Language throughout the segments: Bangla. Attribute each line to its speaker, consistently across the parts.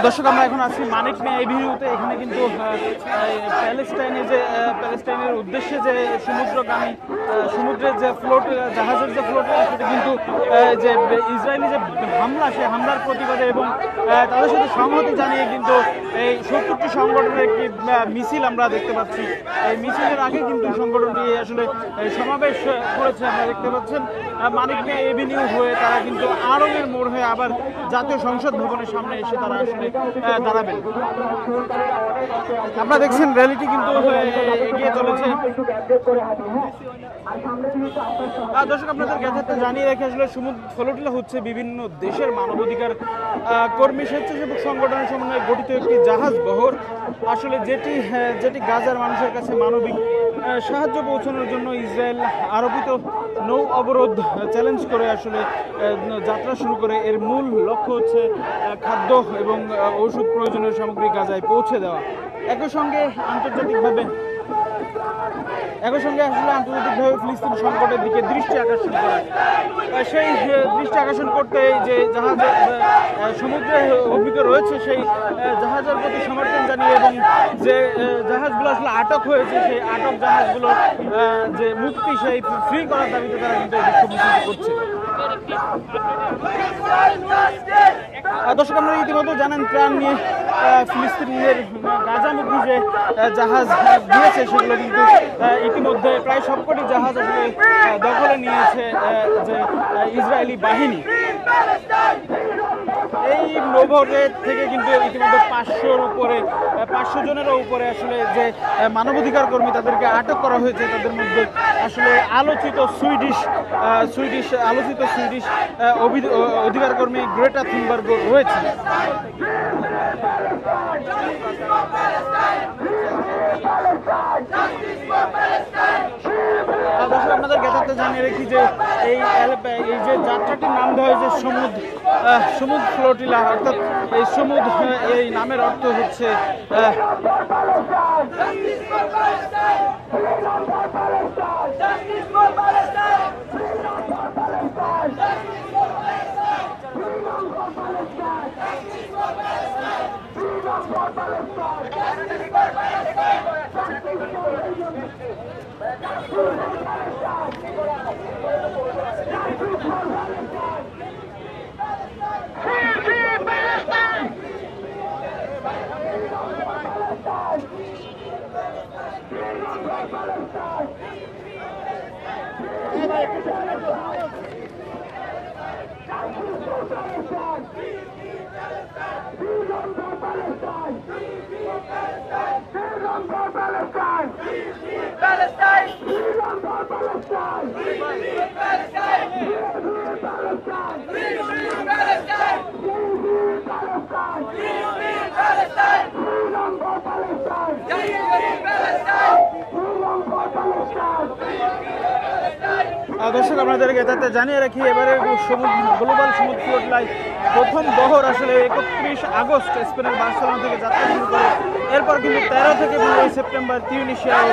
Speaker 1: দর্শক, আমরা এখন আছি মানিক মিয়া এভিনিউতে। এখানে কিন্তু প্যালেস্টাইনের উদ্দেশ্যে যে সমুদ্রের যে ফ্লোট, জাহাজের যে ফ্লোট, সেটা কিন্তু যে ইসরায়েলি যে হামলা, সেই হামলার প্রতিবাদে এবং তাদের সাথে সংহতি জানিয়ে কিন্তু এই 70টি সংগঠনের একটি মিছিল আমরা দেখতে পাচ্ছি। এই মিছিলের আগে কিন্তু সংগঠনটি আসলে সমাবেশ করেছে। আপনারা দেখতে পাচ্ছেন মানিক মিয়া এভিনিউ হয়ে তারা কিন্তু আড়ংয়ের মোড় হয়ে আবার জাতীয় সংসদ ভবনের সামনে এসে তারা আসলে দাঁড়াবেন। আপনারা দেখছেন র্যালিটি কিন্তু এগিয়ে চলেছে। দর্শক, আপনাদের কাছে জানিয়ে রেখে আসলে ফ্লোটিলা হচ্ছে বিভিন্ন দেশের মানবাধিকার কর্মী, স্বেচ্ছাসেবক সংগঠনের সমন্বয়ে গঠিত একটি জাহাজ বহর, আসলে যেটি গাজার মানুষের কাছে মানবিক সাহায্য পৌঁছানোর জন্য ইসরায়েল আরোপিত নৌ অবরোধ চ্যালেঞ্জ করে আসলে যাত্রা শুরু করে। এর মূল লক্ষ্য হচ্ছে খাদ্য এবং ঔষধ প্রয়োজনীয় সামগ্রী গাজায় পৌঁছে দেওয়া। একই সঙ্গে আন্তর্জাতিকভাবে ফিলিস্তিন সংকটের দিকে দৃষ্টি আকর্ষণ করা। সেই দৃষ্টি আকর্ষণ করতে যে জাহাজ সমুদ্রে অভিজ্ঞ রয়েছে, সেই জাহাজের প্রতি সমর্থন জানিয়ে এবং যে জাহাজগুলো আসলে আটক হয়েছে, সেই আটক জাহাজগুলো যে মুক্তি, সেই ফ্রি করার দাবিতে তারা কিন্তু বিক্ষোভ মিছিল করছে। দর্শক, আপনারা ইতিমধ্যে জানেন ত্রাণ নিয়ে ফিলিস্তিনিদের গাজামুখী যে জাহাজ দিয়েছে, সেগুলো কিন্তু ইতিমধ্যে প্রায় সবকটি জাহাজ আসলে দখলে নিয়েছে যে ইসরায়েলি বাহিনী। এই নৌবহরের থেকে কিন্তু ইতিমধ্যে 500 জনেরও উপরে আসলে যে মানবাধিকার কর্মী, তাদেরকে আটক করা হয়েছে। তাদের মধ্যে আসলে আলোচিত সুইডিশ অধিকার কর্মী গ্রেটা থুনবার্গ রয়েছে। আপনাদের জ্ঞাতার্থে জানিয়ে রেখি যে এই যে যাত্রাটির নাম দেওয়া হয়েছে সমুদ্র ফ্লোটিলা, অর্থাৎ এই এই নামের অর্থ হচ্ছে দর্শক, আপনাদেরকে তাতে জানিয়ে রাখি এবারে গ্লোবাল সমুদ্র ফ্লোটলাইন প্রথম বহর আসলে 31 আগস্ট স্পেনের বার্সেলোনা থেকে যাত্রা শুরু করে। এরপর কিন্তু 13 থেকে 15 সেপ্টেম্বর তিউনিসিয়া ও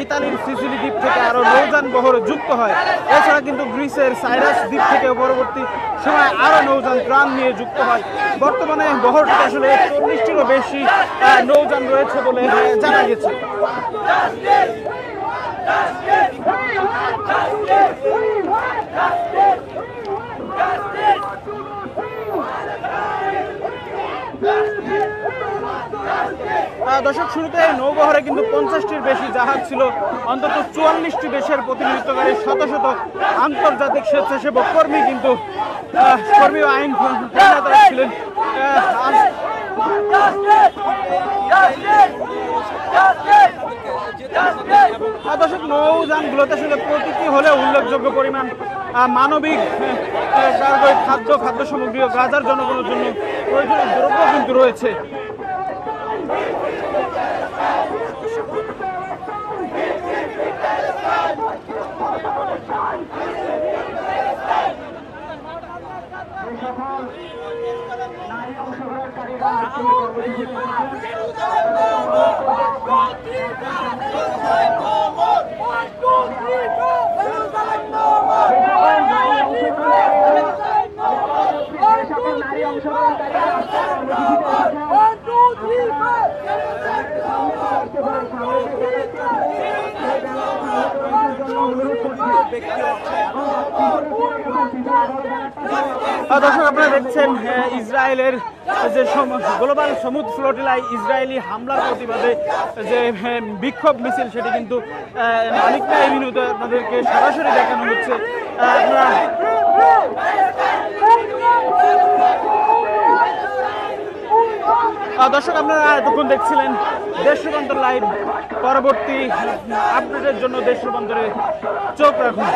Speaker 1: ইতালির সিসিলি দ্বীপ থেকে আরও নৌযান বহর যুক্ত হয়। এছাড়া কিন্তু গ্রিসের সাইরাস দ্বীপ থেকে পরবর্তী সময় আরও নৌযান ত্রাণ নিয়ে যুক্ত হয়। বর্তমানে বহরটিতে আসলে 40টিরও বেশি নৌযান রয়েছে বলে জানা গেছে। দর্শক, শুরুতে নৌবহরে কিন্তু 50টির বেশি জাহাজ ছিল। অন্তত 44টি দেশের প্রতিনিধিত্বকারী শত শত আন্তর্জাতিক স্বেচ্ছাসেবক কর্মী কিন্তু কর্মী ও আইন প্রণেতারা ছিলেন। দর্শক, নৌযানগুলোতে আসলে প্রতিটি হলে উল্লেখযোগ্য পরিমাণ মানবিক খাদ্য সামগ্রী ও গাজার জনগণের জন্য প্রয়োজনীয় দ্রব্য কিন্তু রয়েছে। নারী অংশগ্রহণকারীরা দর্শক আপনারা দেখছেন ইসরায়েলের যে গ্লোবাল সমুদ্র ফ্লোটিলায় ইসরায়েলি হামলার প্রতিবাদে যে বিক্ষোভ মিছিল সেটি কিন্তু মালিকনা এই মিনিটে আপনাদেরকে সরাসরি দেখানো হচ্ছে। আপনারা দর্শক আপনারা এতক্ষণ দেখছিলেন দেশ রূপান্তর লাইভ। পরবর্তী আপডেটের জন্য দেশ রূপান্তরে চোখ রাখুন।